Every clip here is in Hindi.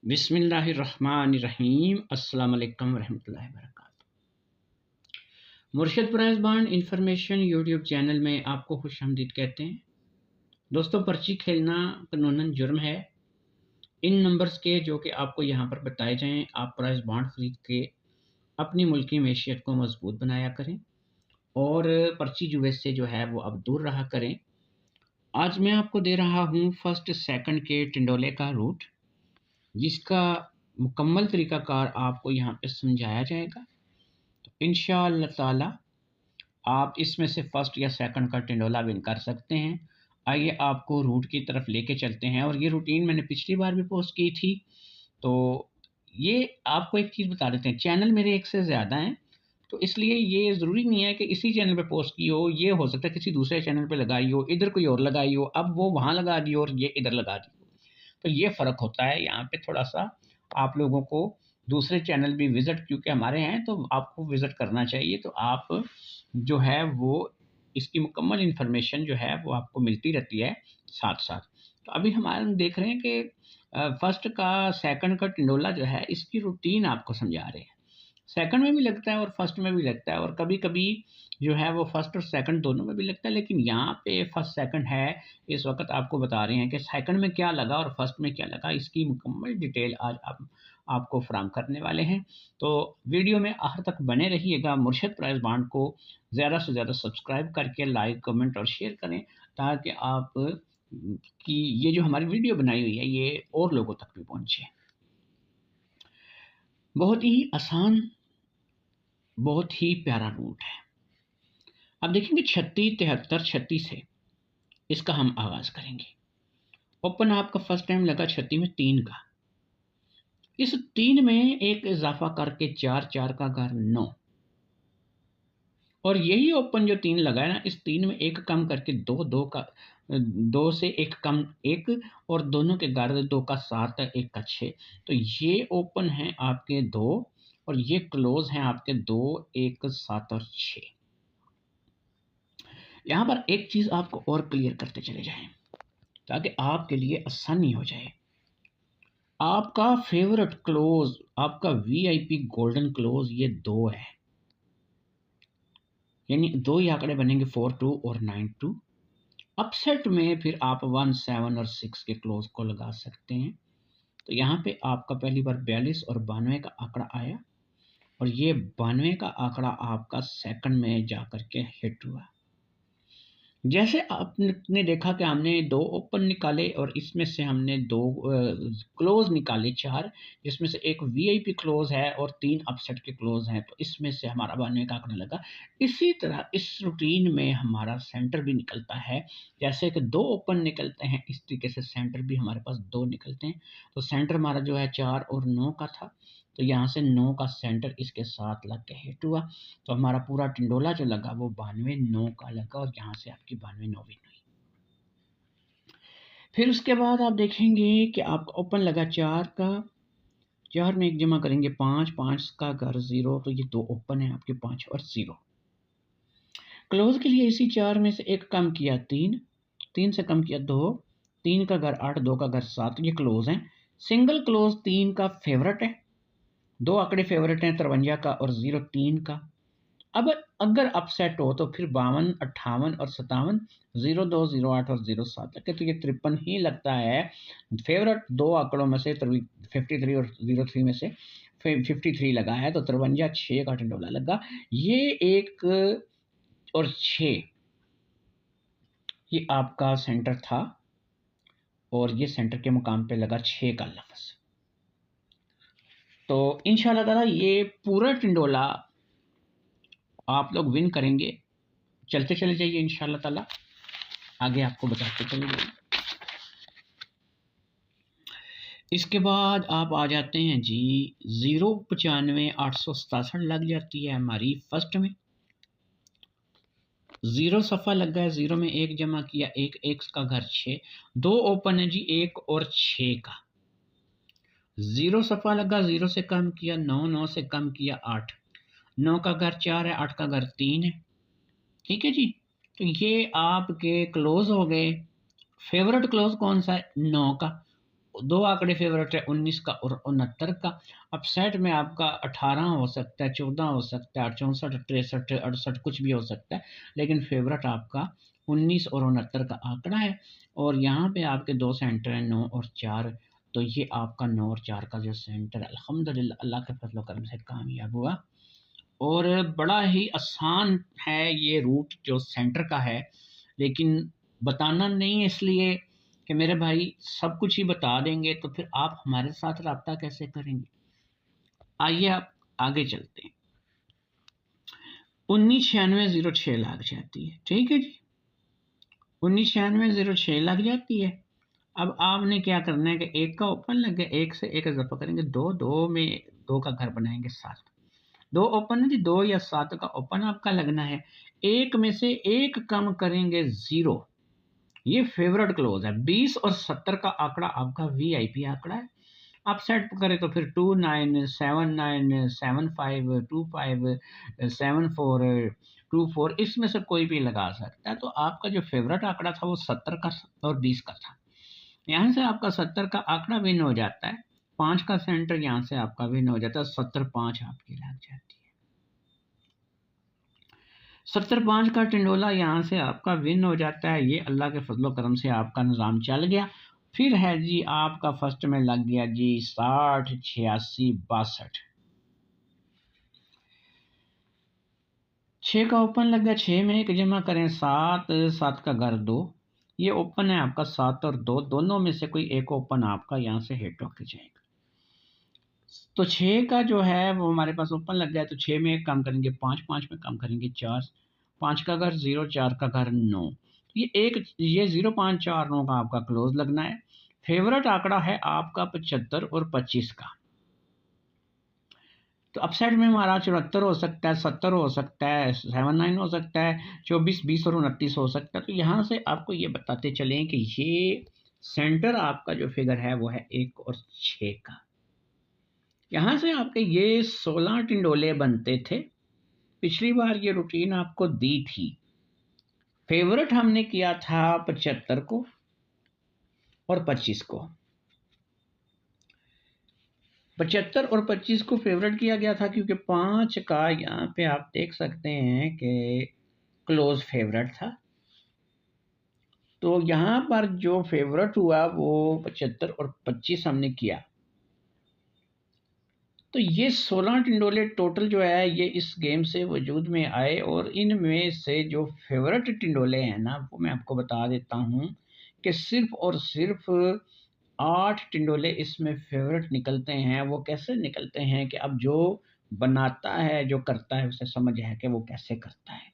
बिस्मिल्लाहिर्रहमानिर्रहीम। अस्सलाम वालेकुम रहमतुल्लाहि वबरकातुहू। Murshid prize bond information YouTube channel में आपको खुश आमदीद कहते हैं। दोस्तों, पर्ची खेलना कानूनन जुर्म है। इन नंबर्स के जो कि आपको यहाँ पर बताए जाएं, आप प्राइज़ बॉन्ड खरीद के अपनी मुल्की मैशियत को मजबूत बनाया करें और पर्ची जुए से जो है वो अब दूर रहा करें। आज मैं आपको दे रहा हूँ फर्स्ट सेकंड के टिंडोले का रूट, जिसका मुकम्मल तरीक़ाकार आपको यहाँ पे समझाया जाएगा। तो इंशाअल्लाह ताला आप इसमें से फर्स्ट या सेकंड का टिंडोला विन कर सकते हैं। आइए आपको रूट की तरफ लेके चलते हैं। और ये रूटीन मैंने पिछली बार भी पोस्ट की थी। तो ये आपको एक चीज़ बता देते हैं, चैनल मेरे एक से ज़्यादा हैं, तो इसलिए ये ज़रूरी नहीं है कि इसी चैनल पे पोस्ट की हो। ये हो सकता है किसी दूसरे चैनल पे लगाई हो, इधर कोई और लगाई हो, अब वो वहाँ लगा दी हो और ये इधर लगा दी हो। तो ये फ़र्क होता है। यहाँ पे थोड़ा-सा आप लोगों को दूसरे चैनल भी विज़िट क्योंकि हमारे हैं, तो आपको विज़िट करना चाहिए। तो आप जो है वो इसकी मुकम्मल इन्फॉर्मेशन जो है वो आपको मिलती रहती है साथ-साथ। तो अभी हम देख रहे हैं कि फर्स्ट का सेकंड का टिंडोला जो है इसकी रूटीन आपको समझा रहे हैं। सेकंड में भी लगता है और फर्स्ट में भी लगता है, और कभी-कभी जो है वो फर्स्ट और सेकंड दोनों में भी लगता है, लेकिन यहाँ पे फर्स्ट सेकंड है। इस वक्त आपको बता रहे हैं कि सेकंड में क्या लगा और फर्स्ट में क्या लगा, इसकी मुकम्मल डिटेल आज आपको फराहम करने वाले हैं। तो वीडियो में आखिर तक बने रहिएगा। मुर्शिद प्राइज़ बॉन्ड को ज़्यादा से ज़्यादा सब्सक्राइब करके लाइक कमेंट और शेयर करें, ताकि आप की ये जो हमारी वीडियो बनाई हुई है ये और लोगों तक भी पहुँचे। बहुत ही आसान, बहुत ही प्यारा रूट है। अब देखेंगे 36, 73, 36 से इसका हम आगाज़ करेंगे। ओपन आपका फर्स्ट टाइम लगा 36 में 3 का। इस 3 में एक इजाफा करके 4, 4 का घर 9, और यही ओपन जो 3 लगा है ना, इस 3 में एक कम करके 2, 2 का 2 से एक कम 1, और दोनों के घर 2 का 7, 1 का 6। तो ये ओपन है आपके 2 और ये क्लोज हैं आपके 2, 1, 7 और 6। यहाँ पर एक चीज़ आपको और क्लियर करते चले जाएं ताकि आपके लिए आसानी हो जाए। आपका फेवरेट क्लोज, आपका वीआईपी गोल्डन क्लोज ये 2 है, यानी 2 ही आंकड़े बनेंगे 4, 2 और 9, 2। अपसेट में फिर आप 1, 7 और 6 के क्लोज को लगा सकते हैं। तो यहाँ पे आपका पहली बार 42 और 92 का आंकड़ा आया, और ये 92 का आंकड़ा आपका सेकंड में जा करके हिट हुआ। जैसे आपने देखा कि हमने 2 ओपन निकाले और इसमें से हमने 2 क्लोज निकाले 4, जिसमें से एक वीआईपी क्लोज है और 3 अपसेट के क्लोज हैं। तो इसमें से हमारा 92 का आंकड़ा लगा। इसी तरह इस रूटीन में हमारा सेंटर भी निकलता है। जैसे कि 2 ओपन निकलते हैं, इस तरीके से सेंटर भी हमारे पास 2 निकलते हैं। तो सेंटर हमारा जो है 4 और 9 का था, तो यहाँ से 9 का सेंटर इसके साथ लग के हिट हुआ। तो हमारा पूरा टिंडोला जो लगा वो 92, 9 का लगा, और यहाँ से आपकी 92, 9 विन हुई। फिर उसके बाद आप देखेंगे कि आपका ओपन लगा 4 का, 4 में एक जमा करेंगे 5, 5 का घर 0, तो ये 2 ओपन है आपके 5 और 0। क्लोज के लिए इसी 4 में से एक कम किया 3, 3 से कम किया 2, 3 का घर 8, 2 का घर 7, ये क्लोज है। सिंगल क्लोज 3 का फेवरेट है, 2 आंकड़े फेवरेट हैं 53 का और 0, 3 का। अब अगर अपसेट हो तो फिर 52, 58 और 57, 02, 08 और 07 लगते, तो ये 53 ही लगता है। फेवरेट 2 आंकड़ों में से 53 और 03 में से 53 लगा है, तो 53, 6 का टिंडोला लगा। ये 1 और 6 ये आपका सेंटर था, और ये सेंटर के मुकाम पे लगा 6 का लफ्ज़। तो इंशाल्लाह ताला ये पूरा टिंडोला आप लोग विन करेंगे। चलते चले जाइए, इंशाल्लाह ताला आगे आपको बताते चले जाइए। इसके बाद आप आ जाते हैं जी 095, 867 लग जाती है हमारी फर्स्ट में। 0 सफ़ा लग गया, 0 में 1 जमा किया 1, 1 का घर 6, 2 ओपन है जी 1 और 6 का। 0 सफ़ा लगा, 0 से कम किया 9, 9 से कम किया 8, 9 का घर 4 है, 8 का घर 3 है। ठीक है जी, तो ये आपके क्लोज हो गए। फेवरेट क्लोज कौन सा है? 9 का। दो आंकड़े फेवरेट है, 19 का और 69 का। अपसेट में आपका 18 हो सकता है, 14 हो सकता है, 64, 63, 68 कुछ भी हो सकता है, लेकिन फेवरेट आपका 19 और 69 का आंकड़ा है। और यहाँ पे आपके दो सेंटर हैं, 9 और 4। तो ये आपका 9 और 4 का जो सेंटर है, अल्हम्दुलिल्लाह अल्लाह के फजल करम से कामयाब हुआ। और बड़ा ही आसान है ये रूट जो सेंटर का है, लेकिन बताना नहीं है इसलिए कि मेरे भाई सब कुछ ही बता देंगे तो फिर आप हमारे साथ रब्ता कैसे करेंगे। आइए आप आगे चलते हैं। 199606 लग जाती है, ठीक है जी, 199606 लग जाती है। अब आपने क्या करना है कि एक का ओपन लग गया, एक से एक इजाफा करेंगे, दो, दो में दो का घर बनाएंगे 7, दो ओपन है जी, 2 या 7 का ओपन आपका लगना है। एक में से एक कम करेंगे 0, ये फेवरेट क्लोज है। 20 और 70 का आंकड़ा आपका वीआईपी आंकड़ा है। आप सेट करें तो फिर 29, 79, 75, 25, 74, 24 इसमें से कोई भी लगा सकता है। तो आपका जो फेवरेट आंकड़ा था वो 70 का और 20 का था। यहाँ से आपका 70 का आंकड़ा विन हो जाता है, 5 का सेंटर यहाँ से आपका विन हो जाता है, 70-5 आपकी लग जाती है। 70-5 का टिंडोला यहाँ से आपका विन हो जाता है। ये अल्लाह के फजलो करम से आपका निज़ाम चल गया। फिर है जी आपका फर्स्ट में लग गया जी 60, 86, 62, 6 का ओपन लग गया। 6 में एक जमा करें 7, 7 का घर 2, ये ओपन है आपका 7 और 2, दोनों में से कोई एक ओपन आपका यहाँ से हिट होके जाएगा। तो 6 का जो है वो हमारे पास ओपन लग गया, तो 6 में एक कम करेंगे 5, 5 में कम करेंगे 4, 5 का घर 0, 4 का घर 9, ये 0, 5, 4, 9 का आपका क्लोज लगना है। फेवरेट आंकड़ा है आपका 75 और 25 का। तो अपसाइड में हमारा 74 हो सकता है, 70 हो सकता है, 79 हो सकता है, 24, 20 और 29 हो सकता है। तो यहाँ से आपको ये बताते चलें कि ये सेंटर आपका जो फिगर है वो है 1 और 6 का। यहाँ से आपके ये 16 टिंडोले बनते थे। पिछली बार ये रूटीन आपको दी थी। फेवरेट हमने किया था 75 को और 25 को। 75 और 25 को फेवरेट किया गया था क्योंकि 5 का यहाँ पे आप देख सकते हैं कि क्लोज फेवरेट था। तो यहाँ पर जो फेवरेट हुआ वो 75 और 25 हमने किया। तो ये 16 टिंडोले टोटल जो है ये इस गेम से वजूद में आए, और इनमें से जो फेवरेट टिंडोले हैं ना वो मैं आपको बता देता हूँ कि सिर्फ और सिर्फ 8 टिंडोले इसमें फेवरेट निकलते हैं। वो कैसे निकलते हैं कि अब जो बनाता है, जो करता है, उसे समझ है कि वो कैसे करता है।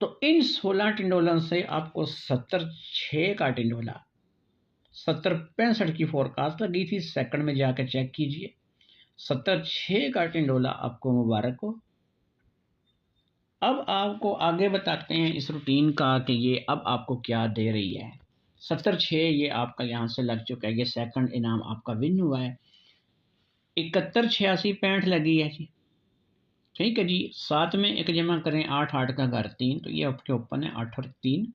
तो इन 16 टिंडोलों से आपको 70-6 का टिंडोला, 70-65 की फोरकास्ट लगी थी, सेकंड में जाकर चेक कीजिए। 70-6 का टिंडोला आपको मुबारक हो। अब आपको आगे बताते हैं इस रूटीन का कि ये अब आपको क्या दे रही है। 70-6 ये आपका यहाँ से लग चुका है, ये सेकंड इनाम आपका विन हुआ है। 71, 86, 65 लगी है जी, ठीक है जी। 7 में एक जमा करें 8, 8 का घर 3, तो ये आपके ओपन है 8 और 3।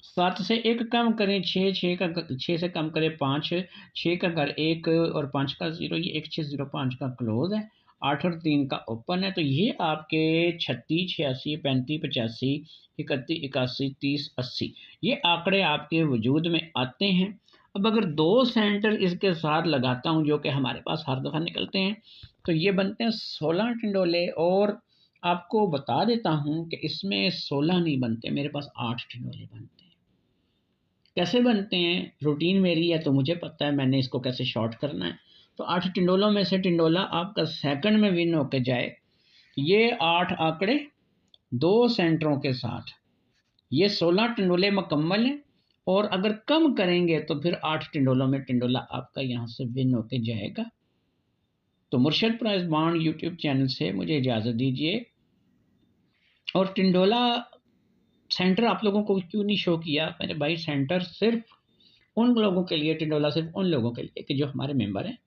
7 से एक कम करें 6, 6 से कम करें 5, 6 का घर 1 और 5 का 0, ये 1605 का क्लोज है। 8 और 3 का ओपन है। तो ये आपके 36, 86, 35, 85, 31, 81, 30, 80 ये आंकड़े आपके वजूद में आते हैं। अब अगर दो सेंटर इसके साथ लगाता हूँ जो कि हमारे पास हर दफ़ा निकलते हैं, तो ये बनते हैं 16 टिंडोले। और आपको बता देता हूँ कि इसमें 16 नहीं बनते, मेरे पास 8 टिंडोले बनते हैं। कैसे बनते हैं, रूटीन मेरी है तो मुझे पता है मैंने इसको कैसे शॉर्ट करना है। तो 8 टिंडोलों में से टिंडोला आपका सेकंड में विन होके जाए, ये 8 आंकड़े 2 सेंटरों के साथ, ये 16 टिंडोले मुकम्मल हैं। और अगर कम करेंगे तो फिर 8 टिंडोलों में टिंडोला आपका यहाँ से विन होके जाएगा। तो मुर्शद प्राइज बॉन्ड यूट्यूब चैनल से मुझे इजाज़त दीजिए। और टिंडोला सेंटर आप लोगों को क्यों नहीं शो किया मेरे भाई, सेंटर सिर्फ उन लोगों के लिए, टिंडोला सिर्फ उन लोगों के लिए कि जो हमारे मेंबर हैं,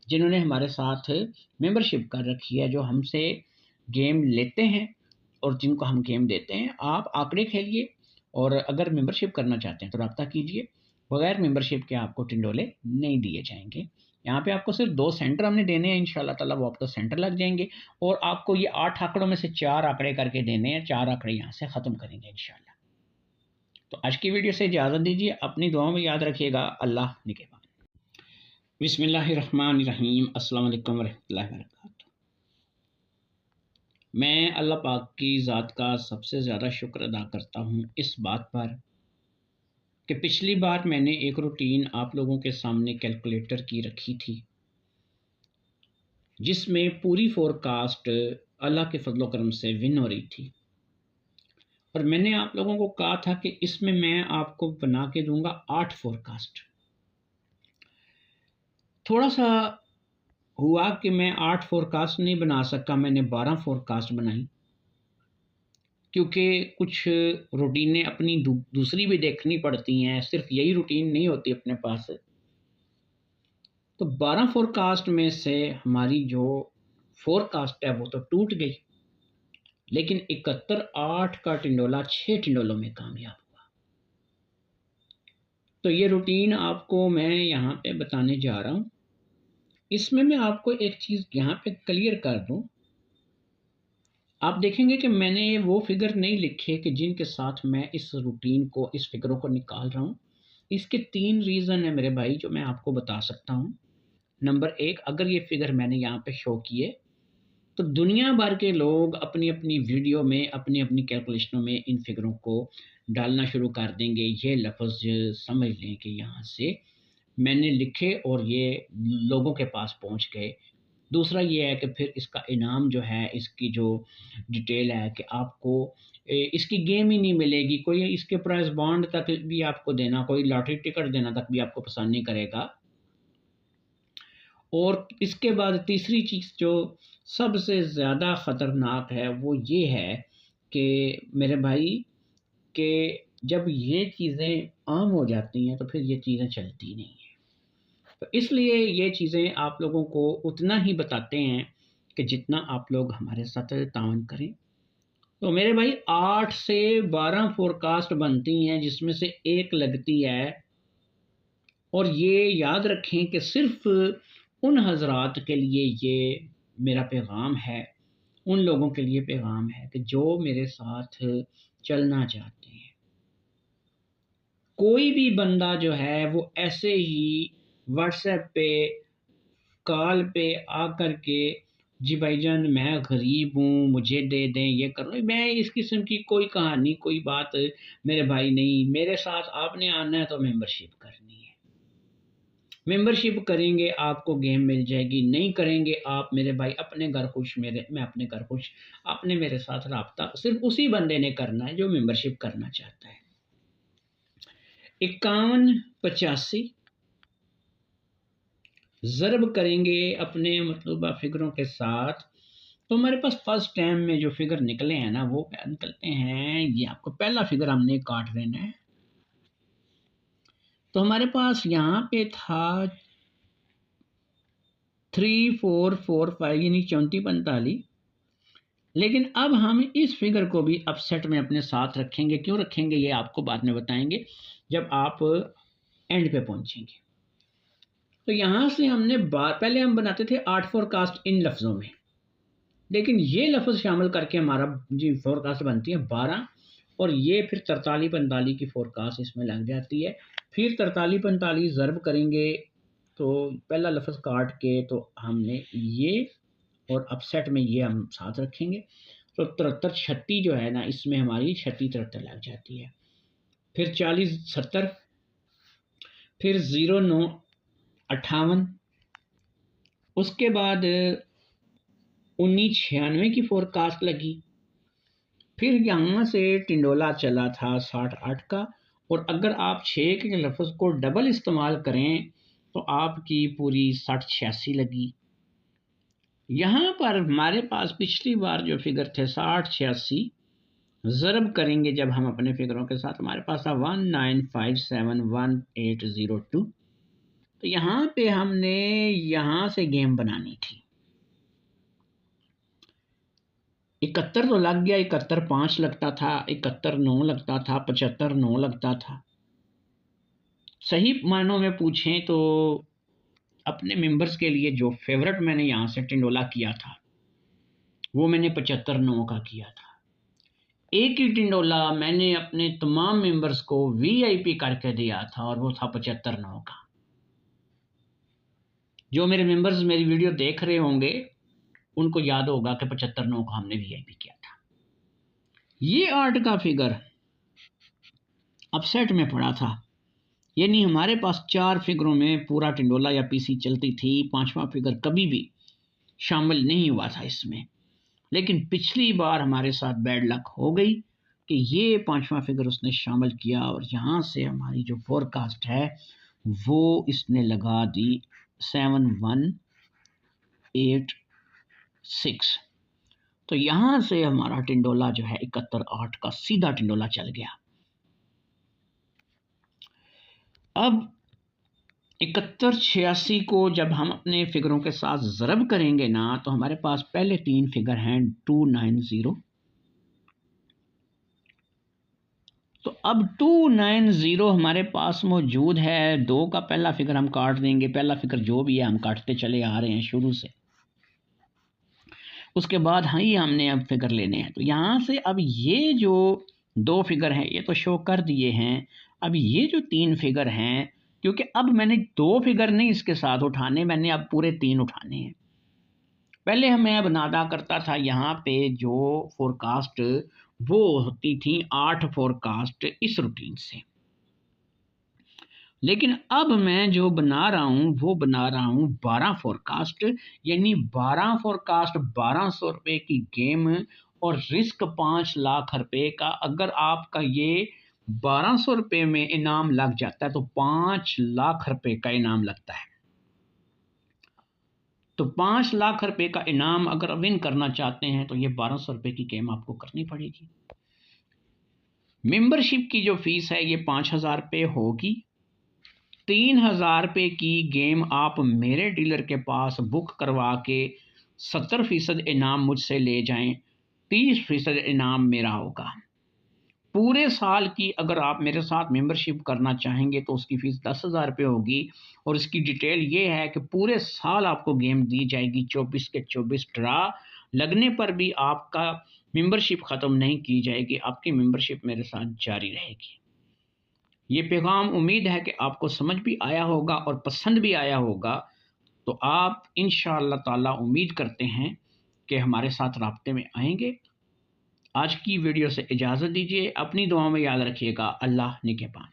जिन्होंने हमारे साथ मेंबरशिप कर रखी है, जो हमसे गेम लेते हैं और जिनको हम गेम देते हैं। आप आंकड़े खेलिए और अगर मेंबरशिप करना चाहते हैं तो रब्ता कीजिए। बगैर मेंबरशिप के आपको टिंडोले नहीं दिए जाएंगे। यहाँ पे आपको सिर्फ 2 सेंटर हमने देने हैं, इंशाल्लाह ताला वो आपको सेंटर लग जाएंगे और आपको ये 8 आंकड़ों में से 4 आंकड़े करके देने हैं। 4 आंकड़े यहाँ से ख़त्म करेंगे इंशाल्लाह। तो आज की वीडियो से इजाज़त दीजिए, अपनी दुआओं में याद रखिएगा। अल्लाह निगहबान। बिस्मिल्लाहिर्रहमानिर्रहीम। अस्सलाम वालेकुम रहमतुल्लाहि व बरकातुहू। मैं अल्लाह पाक की ज़ात का सबसे ज़्यादा शुक्र अदा करता हूँ इस बात पर कि पिछली बार मैंने एक रूटीन आप लोगों के सामने कैलकुलेटर की रखी थी, जिसमें पूरी फोरकास्ट अल्लाह के फजलो करम से विन हो रही थी। और मैंने आप लोगों को कहा था कि इसमें मैं आपको बना के दूंगा 8 फोरकास्ट। थोड़ा सा हुआ कि मैं 8 फोरकास्ट नहीं बना सका, मैंने 12 फोरकास्ट बनाई, क्योंकि कुछ रूटीनें अपनी दूसरी भी देखनी पड़ती हैं, सिर्फ यही रूटीन नहीं होती अपने पास। तो 12 फोरकास्ट में से हमारी जो फोरकास्ट है वो तो टूट गई, लेकिन 71/8 का टिंडोला 6 टिंडोलों में कामयाब हुआ। तो ये रूटीन आपको मैं यहाँ पे बताने जा रहा हूँ। इसमें मैं आपको एक चीज़ यहाँ पे क्लियर कर दूँ। आप देखेंगे कि मैंने वो फिगर नहीं लिखे कि जिनके साथ मैं इस रूटीन को, इस फिगरों को निकाल रहा हूँ। इसके 3 रीज़न है मेरे भाई, जो मैं आपको बता सकता हूँ। नंबर 1, अगर ये फिगर मैंने यहाँ पे शो किए तो दुनिया भर के लोग अपनी अपनी वीडियो में, अपनी अपनी कैलकुलेशनों में इन फिगरों को डालना शुरू कर देंगे। ये लफ्ज़ समझ लें कि यहाँ से मैंने लिखे और ये लोगों के पास पहुँच गए। दूसरा ये है कि फिर इसका इनाम जो है, इसकी जो डिटेल है कि आपको इसकी गेम ही नहीं मिलेगी, कोई इसके प्राइस बॉन्ड तक भी आपको देना, कोई लॉटरी टिकट देना तक भी आपको पसंद नहीं करेगा। और इसके बाद तीसरी चीज़ जो सबसे ज़्यादा ख़तरनाक है वो ये है कि मेरे भाई, कि जब ये चीज़ें आम हो जाती हैं तो फिर ये चीज़ें चलती नहीं हैं। तो इसलिए ये चीज़ें आप लोगों को उतना ही बताते हैं कि जितना आप लोग हमारे साथ ताउन करें। तो मेरे भाई 8 से 12 फोरकास्ट बनती हैं, जिसमें से एक लगती है। और ये याद रखें कि सिर्फ उन हजरात के लिए ये मेरा पैगाम है, उन लोगों के लिए पैगाम है कि जो मेरे साथ चलना चाहते हैं। कोई भी बंदा जो है वो ऐसे ही व्हाट्सएप पे, कॉल पे आकर के, जी भाईजान मैं गरीब हूँ, मुझे दे दें, ये करो, मैं इस किस्म की कोई कहानी, कोई बात मेरे भाई नहीं। मेरे साथ आपने आना है तो मेंबरशिप करनी है। मेंबरशिप करेंगे आपको गेम मिल जाएगी, नहीं करेंगे आप मेरे भाई अपने घर खुश, मैं अपने घर खुश। आपने मेरे साथ रब्ता सिर्फ उसी बंदे ने करना है जो मेंबरशिप करना चाहता है। 5185 ज़रब करेंगे अपने मतलूबा फिगरों के साथ, तो हमारे पास फर्स्ट टाइम में जो फिगर निकले हैं ना, वो निकलते हैं। ये आपको पहला फिगर हमने काट देना है। तो हमारे पास यहाँ पे था 3445 यानी 3445, लेकिन अब हम इस फिगर को भी अपसेट में अपने साथ रखेंगे। क्यों रखेंगे ये आपको बाद में बताएंगे जब आप एंड पे पहुंचेंगे। तो यहाँ से हमने पहले हम बनाते थे 8 फोरकास्ट इन लफ्ज़ों में, लेकिन ये लफ्ज़ शामिल करके हमारा जी फोरकास्ट बनती है 12। और ये फिर 4345 की फोरकास्ट इसमें लग जाती है। फिर 4345 ज़रब करेंगे तो पहला लफ्ज़ काट के तो हमने ये, और अपसेट में ये हम साथ रखेंगे। तो 7336 जो है ना, इसमें हमारी 3673 लग जाती है। फिर 4070, फिर 0958, उसके बाद 1996 की फोरकास्ट लगी। फिर यहाँ से टिंडोला चला था 68 का। और अगर आप 6 के लफ्ज़ को डबल इस्तेमाल करें तो आपकी पूरी 6086 लगी। यहाँ पर हमारे पास पिछली बार जो फिगर थे 6086 ज़रब करेंगे जब हम अपने फिगरों के साथ, हमारे पास था 19571802। तो यहाँ पे हमने यहाँ से गेम बनानी थी। 71 तो लग गया, 71.5 लगता था, 71.9 लगता था, 75.9 लगता था। सही मायनों में पूछें तो अपने मेंबर्स के लिए जो फेवरेट मैंने यहाँ से टिंडोला किया था वो मैंने 75.9 का किया था। एक ही टिंडोला मैंने अपने तमाम मेंबर्स को वीआईपी करके दिया था और वो था 75.9 का। जो मेरे मेंबर्स मेरी वीडियो देख रहे होंगे उनको याद होगा कि 75.9 का हमने वीआईपी किया था। ये 8 का फिगर अपसेट में पड़ा था, यानी हमारे पास 4 फिगरों में पूरा टिंडोला या पीसी चलती थी, 5वां फिगर कभी भी शामिल नहीं हुआ था इसमें। लेकिन पिछली बार हमारे साथ बैड लक हो गई कि ये 5वां फिगर उसने शामिल किया और यहाँ से हमारी जो फोरकास्ट है वो इसने लगा दी 7186। तो यहाँ से हमारा टिंडोला जो है 71.8 का सीधा टिंडोला चल गया। अब 7186 को जब हम अपने फिगरों के साथ ज़रब करेंगे ना तो हमारे पास पहले 3 फिगर हैं 290। तो अब 290 हमारे पास मौजूद है। 2 का पहला फिगर हम काट देंगे, पहला फिगर जो भी है हम काटते चले आ रहे हैं शुरू से। उसके बाद ही हमने अब फिगर लेने हैं। तो यहाँ से अब ये जो 2 फिगर हैं ये तो शो कर दिए हैं। अब ये जो 3 फिगर हैं, क्योंकि अब मैंने 2 फिगर नहीं इसके साथ उठाने, मैंने अब पूरे 3 उठाने हैं। पहले मैं बनाता करता था यहाँ पे जो फोरकास्ट वो होती थी 8 फोरकास्ट इस रूटीन से, लेकिन अब मैं जो बना रहा हूँ वो बना रहा हूँ 12 फोरकास्ट, यानी 12 फोरकास्ट 1200 रुपये की गेम और रिस्क 5 लाख रुपए का। अगर आपका ये 1200 रुपये में इनाम लग जाता है तो 5 लाख रुपए का इनाम लगता है। तो 5 लाख रुपए का इनाम अगर विन करना चाहते हैं तो ये 1200 रुपये की गेम आपको करनी पड़ेगी। मेंबरशिप की जो फीस है ये 5000 रुपये होगी। 3000 रुपये की गेम आप मेरे डीलर के पास बुक करवा के 70% इनाम मुझसे ले जाएं, 30% इनाम मेरा होगा। पूरे साल की अगर आप मेरे साथ मेंबरशिप करना चाहेंगे तो उसकी फ़ीस 10,000 रुपये होगी। और इसकी डिटेल ये है कि पूरे साल आपको गेम दी जाएगी, 24 के 24 ड्रा लगने पर भी आपका मेंबरशिप ख़त्म नहीं की जाएगी, आपकी मेंबरशिप मेरे साथ जारी रहेगी। ये पैगाम उम्मीद है कि आपको समझ भी आया होगा और पसंद भी आया होगा। तो आप इंशाअल्लाह ताला उम्मीद करते हैं कि हमारे साथ राब्ते में आएंगे। आज की वीडियो से इजाज़त दीजिए, अपनी दुआओं में याद रखिएगा। अल्लाह निगहबान।